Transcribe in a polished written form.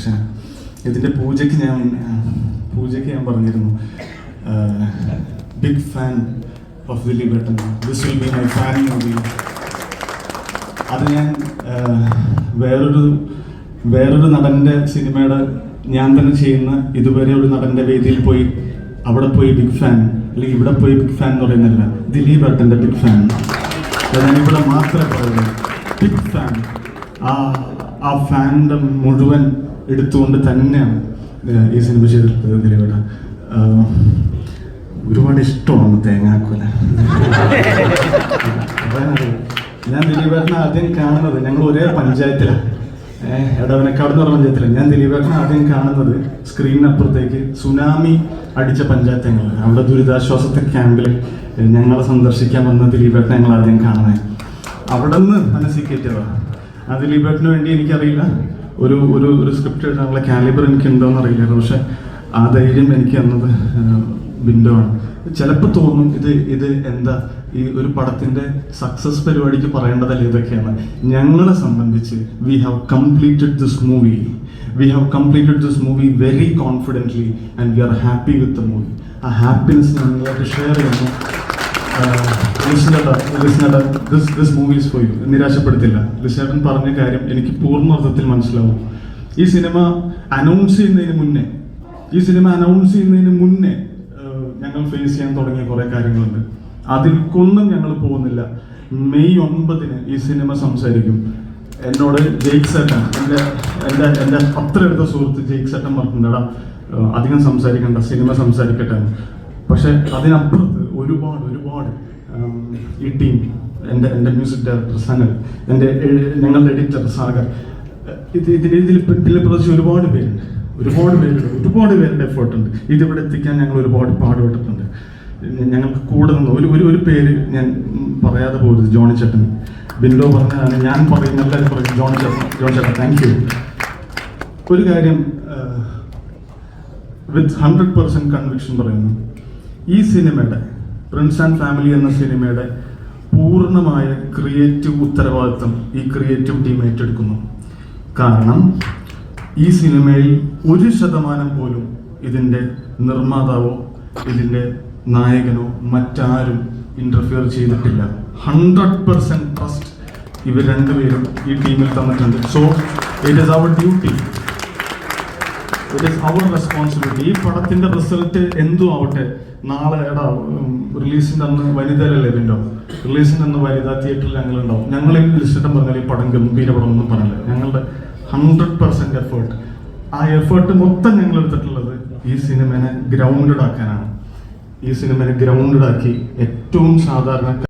പക്ഷെ ഇതിൻ്റെ പൂജയ്ക്ക് ഞാൻ പറഞ്ഞിരുന്നു, ബിഗ് ഫാൻ ഓഫ് ദിലീപേട്ടൻ, this will be my fan movie. അത് ഞാൻ വേറൊരു നടൻ്റെ സിനിമയുടെ ഞാൻ തന്നെ ചെയ്യുന്ന ഇതുവരെ ഒരു നടൻ്റെ വേദിയിൽ പോയി അവിടെ പോയി ബിഗ് ഫാൻ അല്ലെങ്കിൽ ഇവിടെ പോയി ബിഗ് ഫാൻ എന്ന് പറയുന്നില്ല, ദിലീപേട്ടൻ്റെ ബിഗ് ഫാൻ. ഞാനിവിടെ മാത്രമേ പറയുള്ളൂ, ബിഗ് ഫാൻ. ആ ഫാൻ്റെ മുഴുവൻ എടുത്തുകൊണ്ട് തന്നെയാണ് ഈ സിനിമ ചെയ്തിട്ടുള്ളത്. ദിലീപേട്ടൻ ഒരുപാട് ഇഷ്ടമാണ് തേങ്ങാക്കൊല. ഞാൻ ദിലീപേട്ടനെ ആദ്യം കാണുന്നത്, ഞങ്ങൾ ഒരേ പഞ്ചായത്തിലാണ്, എടവനക്കാട് എന്ന് പറഞ്ഞ പഞ്ചായത്തിലാണ്. ഞാൻ ദിലീപേട്ടനെ ആദ്യം കാണുന്നത് സ്ക്രീനിനപ്പുറത്തേക്ക് സുനാമി അടിച്ച പഞ്ചായത്ത് ഞങ്ങൾ, അവിടെ ദുരിതാശ്വാസത്തെ ക്യാമ്പിൽ ഞങ്ങളെ സന്ദർശിക്കാൻ വന്ന ദിലീപേട്ടനെ ഞങ്ങൾ ആദ്യം കാണുന്നത്. അവിടെ നിന്ന് മനസ്സിൽ കയറ്റിയതാണ്. ആ ദിലീപേട്ടന് വേണ്ടി എനിക്കറിയില്ല, ഒരു സ്ക്രിപ്റ്റ് എഴുതാനുള്ള കാലിബർ എനിക്കുണ്ടോയെന്ന് അറിയില്ലായിരുന്നു. പക്ഷെ ആ ധൈര്യം എനിക്ക് തന്നത് ബിൻഡോ ആണ്. ചിലപ്പോൾ തോന്നും ഇത് എന്താ ഈ ഒരു പടത്തിൻ്റെ സക്സസ് പരിപാടിക്ക് പറയേണ്ടതല്ല ഇതൊക്കെയാണ്. ഞങ്ങളെ സംബന്ധിച്ച് we have completed this movie very confidently and we are happy with the movie. ആ ഹാപ്പിനെസ് ഞങ്ങളായിട്ട് ഷെയർ ചെയ്യുന്നു. This movie is for you. നിരാശപ്പെടുത്തില്ല. ലിസേട്ടൻ പറഞ്ഞ കാര്യം എനിക്ക് പൂർണ്ണാർത്ഥത്തിൽ മനസ്സിലാവും. ഈ സിനിമ അനൗൺസ് ചെയ്യുന്നതിന് മുന്നേ ഞങ്ങൾ ഫേസ് ചെയ്യാൻ തുടങ്ങിയ കുറേ കാര്യങ്ങളുണ്ട്. അതിൽക്കൊന്നും ഞങ്ങൾ പോകുന്നില്ല. മെയ് 9 ഈ സിനിമ സംസാരിക്കും. എന്നോട് ജെയ്ക്ക് സേട്ടൻ, എൻ്റെ അത്ര അടുത്ത സുഹൃത്ത് ജെയ്ക്ക് സേട്ടൻ പറഞ്ഞിട്ടുണ്ടാ അധികം സംസാരിക്കണ്ട, സിനിമ സംസാരിക്കട്ടെ. പക്ഷെ അതിനപ്പുറത്ത് ഒരുപാട് ഈ ടീം, എൻ്റെ മ്യൂസിക് ഡയറക്ടർ സനൽ, ഞങ്ങളുടെ എഡിറ്റർ സാഗർ, ഇതിൽ പ്രത്യേകിച്ച് ഒരുപാട് പേരുടെ എഫേർട്ട് ഉണ്ട്. ഇതിവിടെ എത്തിക്കാൻ ഞങ്ങൾ ഒരുപാട് പാടുപെട്ടിട്ടുണ്ട്. ഞങ്ങൾക്ക് കൂടെ നിന്ന് ഒരു പേര് ഞാൻ പറയാതെ പോകരുത്, ജോണി ചേട്ടൻ. ബിൻഡോ പറഞ്ഞതാണ്, ഞാൻ പറയും, എല്ലാവരും പറയും ജോണി ചേട്ടൻ താങ്ക് യു. ഒരു കാര്യം വിത്ത് 100% കൺവിക്ഷൻ പറയുന്നു, ഈ സിനിമയുടെ പ്രിൻസ് ആൻഡ് ഫാമിലി എന്ന സിനിമയുടെ പൂർണ്ണമായ ക്രിയേറ്റീവ് ഉത്തരവാദിത്വം ഈ ക്രിയേറ്റീവ് ടീം ഏറ്റെടുക്കുന്നു. കാരണം ഈ സിനിമയിൽ 1% പോലും ഇതിൻ്റെ നിർമ്മാതാവോ ഇതിൻ്റെ നായകനോ മറ്റാരും ഇന്റർഫിയർ ചെയ്തിട്ടില്ല. 100% ട്രസ്റ്റ് ഇവർ രണ്ടുപേരും ഈ ടീമിൽ തന്നിട്ടുണ്ട്. So it is our duty, it is our responsibility. ഈ പടത്തിൻ്റെ റിസൾട്ട് എന്തും ആവട്ടെ, നാളെ റിലീസിൻ്റെ അന്ന് വനിതയിലല്ലേ ഇതിൻ്റെ റിലീസിൻ്റെ അന്ന് വനിതാ തിയേറ്ററിൽ ഞങ്ങളുണ്ടാവും. ഞങ്ങളിൽ ലിസ്റ്റിട്ടം പറഞ്ഞാൽ ഈ പടം ഗംഭീര പടം ഒന്നും പറഞ്ഞില്ല. ഞങ്ങളുടെ 100% എഫേർട്ട്, ആ എഫേർട്ട് മൊത്തം ഞങ്ങൾ എടുത്തിട്ടുള്ളത് ഈ സിനിമനെ ഗ്രൗണ്ടഡ് ആക്കാനാണ്. ഈ സിനിമനെ ഗ്രൗണ്ടഡ് ആക്കി ഏറ്റവും സാധാരണ